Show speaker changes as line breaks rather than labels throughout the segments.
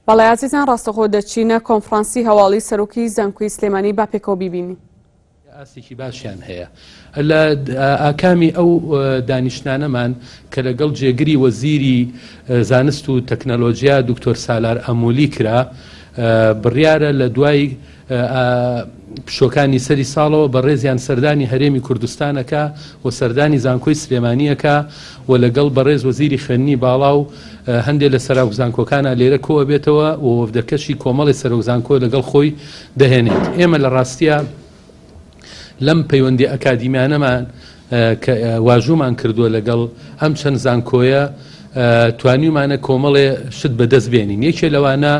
بەڵایەتیان ڕاستەخۆ دەچینە کۆنفرانسی هەواڵی سەرۆکی زانکۆی سلێمانی با پێکەوە بیبینی.
ئاسێکی باشیان هەیە لە ئاکامی ئەو دانیشتانەمان کە لەگەڵ جێگری وەزیری زانست و تەکنەلۆژیا دکتۆر سالار ئەمولی کرا بڕیارە لە دوای پشۆکانی سەری ساڵەوە بە ڕێزیان سەردانی هەرێمی کوردستانەکە و سەردانی زانکۆی سلێمانیەکە و لەگەڵ بەڕێز وەزیری خوێندنی باڵا و هەندێک لە سەرۆک زانکۆکانە لێرە کۆوە بێتەوە و وەفدەکەشی کۆمەڵی سەرۆک زانکۆ لەگەڵ خۆی دەهێنێت. ئێمە لە ڕاستیە لەم پەیوەندی ئەکادیمیانەمان کە واژوومان کردووە لەگەڵ ئەم چەند زانکۆیە توانیمانە کۆمەڵێ شت بەدەست بێنین. یەکێ لەوانە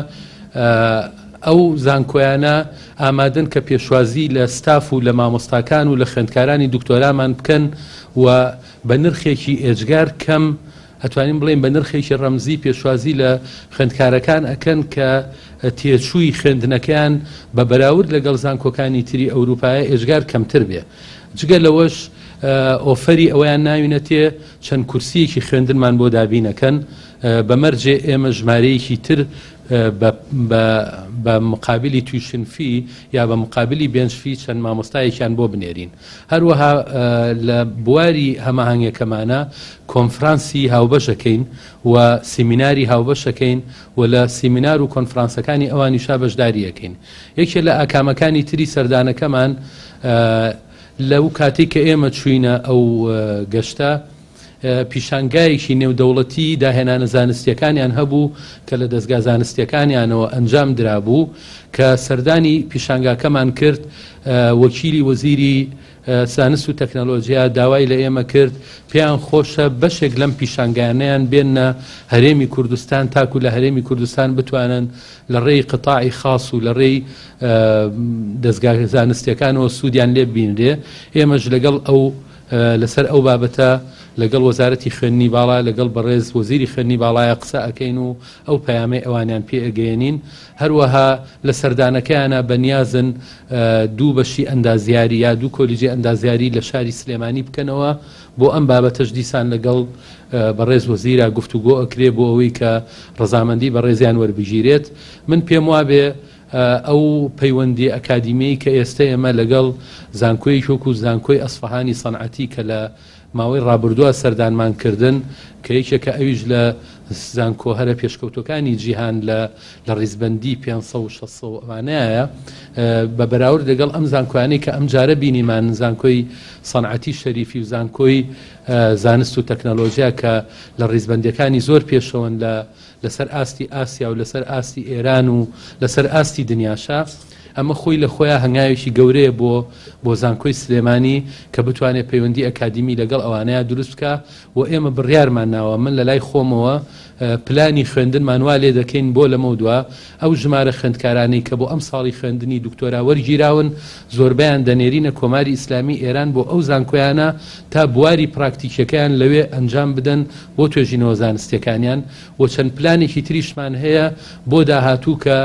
ئەو زانکۆیانە ئامادەن کە پێشوازی لە ستاف و لە مامۆستاکان و لە خوێندکارانی دکتۆرامان بکەن و بە نرخێکی ئێجگار کەم ئەتوانین بڵێن بە نرخێکی ڕەمزی پێشوازی لە خوێندکارەکان ئەکەن کە تێچووی خوێندنەکەیان بە بەراورد لەگەڵ زانکۆکانی تری ئەوروپایە ئێجگار کەمتر بێ. جگە لەوەش ئۆفەری ئەویان ناوینەتێ چەند کورسیەکی خوێندنمان بۆ دابینەکەن بەمەرجێ ئێمە ژمارەیەکی تر بە مقابلی تویشنفی یا بە مقابلی بێنجفی چەند مامۆستایەکیان بۆ بنێرین. هەروەها لە بواری هەماهەنگەکەمانە کۆنفرانسی هاوبەشەکەین و سیمیناری هاوبەشەکەین و لە سیمینار و کۆنفرانسەکانی ئەوانیشا بەشداریەکەین. یەکێ لە ئاکامەکانی تری سەردانەکەمان لەو کاتێک کە ئێمە چوینە ئەو گەشتە پیشانگایەکی نێودەوڵەتی داهێنانە زانستیەکانیان هەبوو کە لە دەستگا زانستیەکانیانەوە ئەنجام درابوو کە سەردانی پیشانگاکەمان کرد وەکیلی وەزیری زانست و تەکنەلۆژیا داوای لە ئێمە کرد پێیان خۆشە بەشێک لەم پیشانگایانەیان بێنە هەرێمی کوردستان تاکو لە هەرێمی کوردستان بتوانن لە ڕێی قتاعی خاص و لە ڕێی دەستگا زانستیەکانەوە سوودیان لێ بینرێ. ئێمەش لەگەڵ ئەو لەسەر ئەو بابەتە لەگەڵ وەزارەتی خوێندنی باڵا لەگەڵ بەڕێز وەزیری خوێندنی باڵایە قسە ئەەکەین و ئەو پەیامەی ئەوانیان پێ ئەگەیەنین. هەروەها لە سەردانەکەیانە بەنیازن دوو بەشی ئەندازیاری یا دوو کۆلیجی ئەندازیاری لە شاری سلێمانی بکەنەوە بۆ ئەم بابەتەش دیسان لەگەڵ بەڕێز وەزیرە گفتوگۆ ئەکرێ بۆ ئەوەی کە ڕەزامەندی بە ڕێزیان وەربگیرێت. من پێم وابێ ئەو پەیوەندی ئەکادیمیی کە ئێستا ئێمە لەگەڵ زانکۆی وەکو زانکۆی ئەسفەهانی سەنعەتی کە لە ماوەی ڕابردووە سەردانمانکردن کە یەکێکە ئەویش لە زانکۆ هەرە پێشکەوتەکانی جیهان لە ڕیزبەندی 500 ئەوانەیە بە بەراورد لەگەڵ ئەم زانکۆیانەی کە ئەم جارە بینیمان زانکۆی سەنعەتی شەریفی و زانکۆی زانست و تەکنەلۆژیا کە لە ڕیزبەندیەکانی زۆر پێشەوەن لەسەر ئاستی ئاسیا و لەسەر ئاستی ئێران و لەسەر ئاستی دنیاشا. ئەمە خۆی لە خۆیان هەنگاوێکی گەورەیە بۆ زانکۆی سلێمانی کە بتوانێت پەیوەندی ئەکادیمی لەگەڵ ئەوانەیە دروست بکە و ئێمە بڕیارمان ناوە من لە لای خۆمەوە پلانی خوێندنمان وا لێ دەکەین بۆ لەمە دووە ئەو ژمارە خوێندکارانی کە بۆ ئەم ساڵی خوێندنی دکتۆرا وەرگیراون زۆربیان دەنێرینە کۆماری ئیسلامی ئێران بۆ ئەو زانکۆیانە تا بواری پراکتیکەکەیان لەوێ ئەنجام بدەن بۆ توێژینەوە زانستیەکانیان و چەند پلانێکی تریشمان هەیە بۆ داهاتوو کە